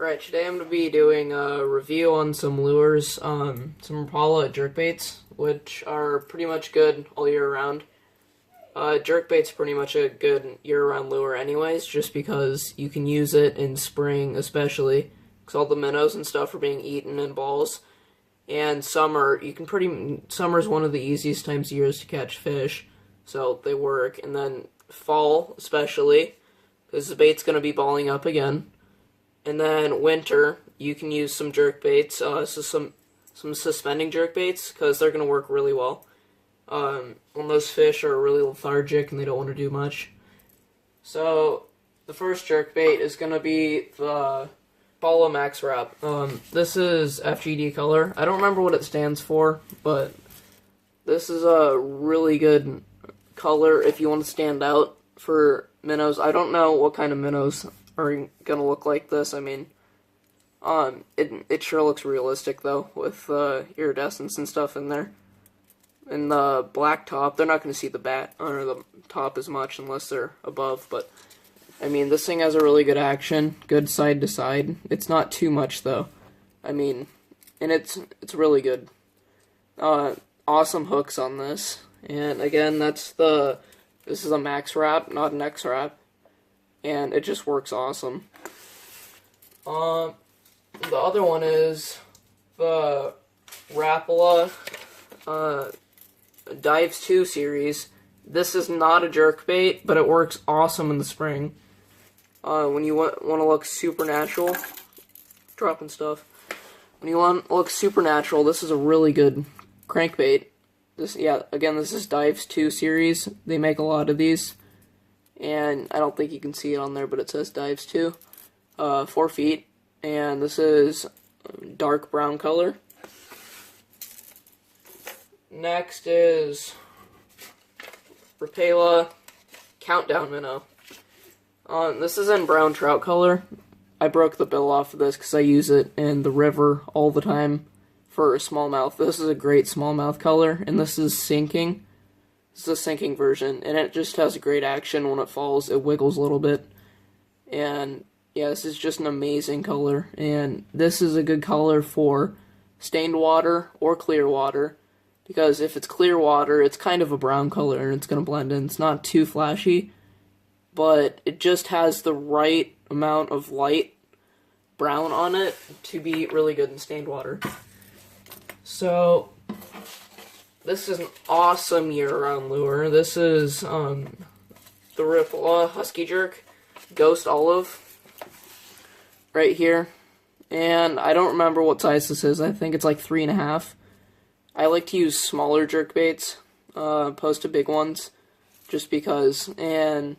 Right, today I'm going to be doing a review on some lures, some Rapala jerkbaits, which are pretty much good all year round. Jerkbait's pretty much a good year-round lure anyways, just because you can use it in spring especially, because all the minnows and stuff are being eaten in balls. And summer's one of the easiest times of years to catch fish, so they work. And then fall especially, because the bait's going to be balling up again. And then winter, you can use some jerkbaits, so some suspending jerkbaits, because they're going to work really well. When those fish are really lethargic and they don't want to do much. So, the first jerkbait is going to be the Rapala Max Wrap. This is FGD color. I don't remember what it stands for, but this is a really good color if you want to stand out for minnows. I don't know what kind of minnows are gonna look like this. I mean, it sure looks realistic though, with iridescence and stuff in there. And the black top, they're not gonna see the bat or the top as much unless they're above. But I mean, this thing has a really good action, good side to side. It's not too much though. I mean, and it's really good. Awesome hooks on this. And again, this is a max wrap, not an X wrap. And it just works awesome. The other one is the Rapala Dives 2 series. This is not a jerkbait, but it works awesome in the spring. When you want to look supernatural, dropping stuff. When you want to look supernatural, this is a really good crankbait. This is Dives 2 series. They make a lot of these. And I don't think you can see it on there, but it says Dives 2. 4 feet. And this is dark brown color. Next is Rapala Countdown Minnow. This is in brown trout color. I broke the bill off of this because I use it in the river all the time for smallmouth. This is a great smallmouth color, and this is sinking. This is a sinking version, and it just has a great action when it falls. It wiggles a little bit, and yeah, this is just an amazing color, and this is a good color for stained water or clear water, because if it's clear water, it's kind of a brown color, and it's going to blend in. It's not too flashy, but it just has the right amount of light brown on it to be really good in stained water. So this is an awesome year-round lure. This is the Rapala Husky Jerk Ghost Olive right here. And I don't remember what size this is. I think it's like 3.5. I like to use smaller jerkbaits opposed to big ones just because. And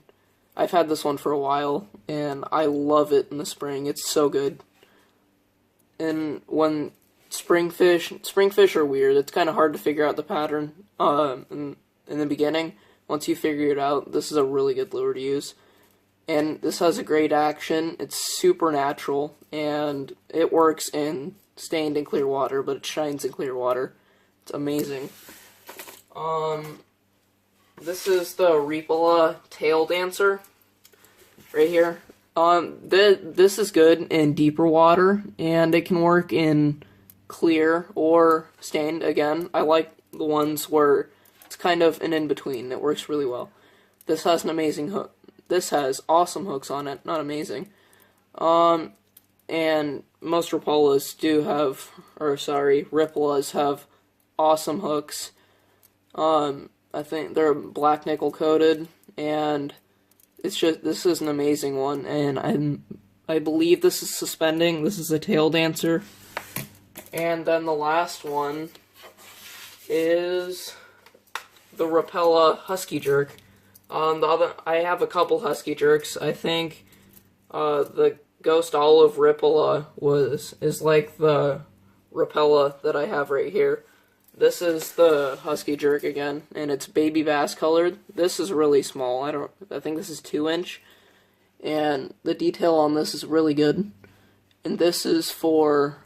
I've had this one for a while, and I love it in the spring. It's so good. And when spring fish are weird. It's kind of hard to figure out the pattern in the beginning. Once you figure it out, this is a really good lure to use. And this has a great action. It's super natural, and it works in stained and clear water, but it shines in clear water. It's amazing. This is the Rapala Tail Dancer right here. This is good in deeper water, and it can work in clear or stained. Again, I like the ones where it's kind of an in-between. It works really well. This has an amazing hook. This has awesome hooks on it, not amazing. And most Rapalas Rapalas have awesome hooks. I think they're black nickel coated, and this is an amazing one, and I believe this is suspending. This is a tail dancer. And then the last one is the Rapala Husky Jerk. I have a couple Husky Jerks. I think the Ghost Olive Rapala is like the Rapala that I have right here. This is the Husky Jerk again, and it's baby bass colored. This is really small. I think this is 2-inch, and the detail on this is really good. And this is for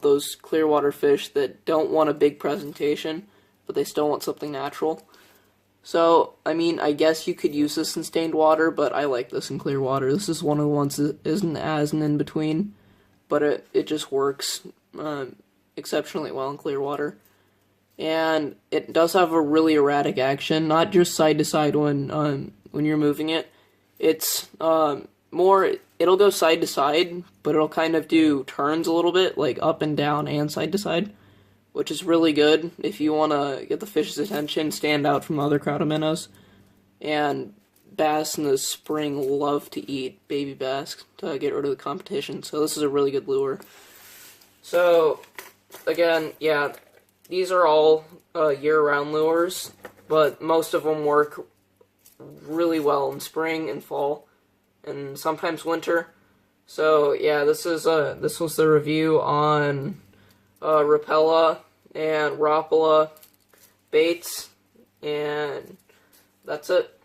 those clear water fish that don't want a big presentation, but they still want something natural. So, I mean, I guess you could use this in stained water, but I like this in clear water. This is one of the ones that isn't as an in-between, but it just works exceptionally well in clear water. And it does have a really erratic action, not just side to side when you're moving it. It's more, it'll go side to side, but it'll kind of do turns a little bit, like up and down and side to side, which is really good if you want to get the fish's attention, stand out from the other crowd of minnows. And bass in the spring love to eat baby bass to get rid of the competition, so this is a really good lure. So, again, yeah, these are all year-round lures, but most of them work really well in spring and fall, and sometimes winter. So yeah, this was the review on Rapala and Rapala baits, and that's it.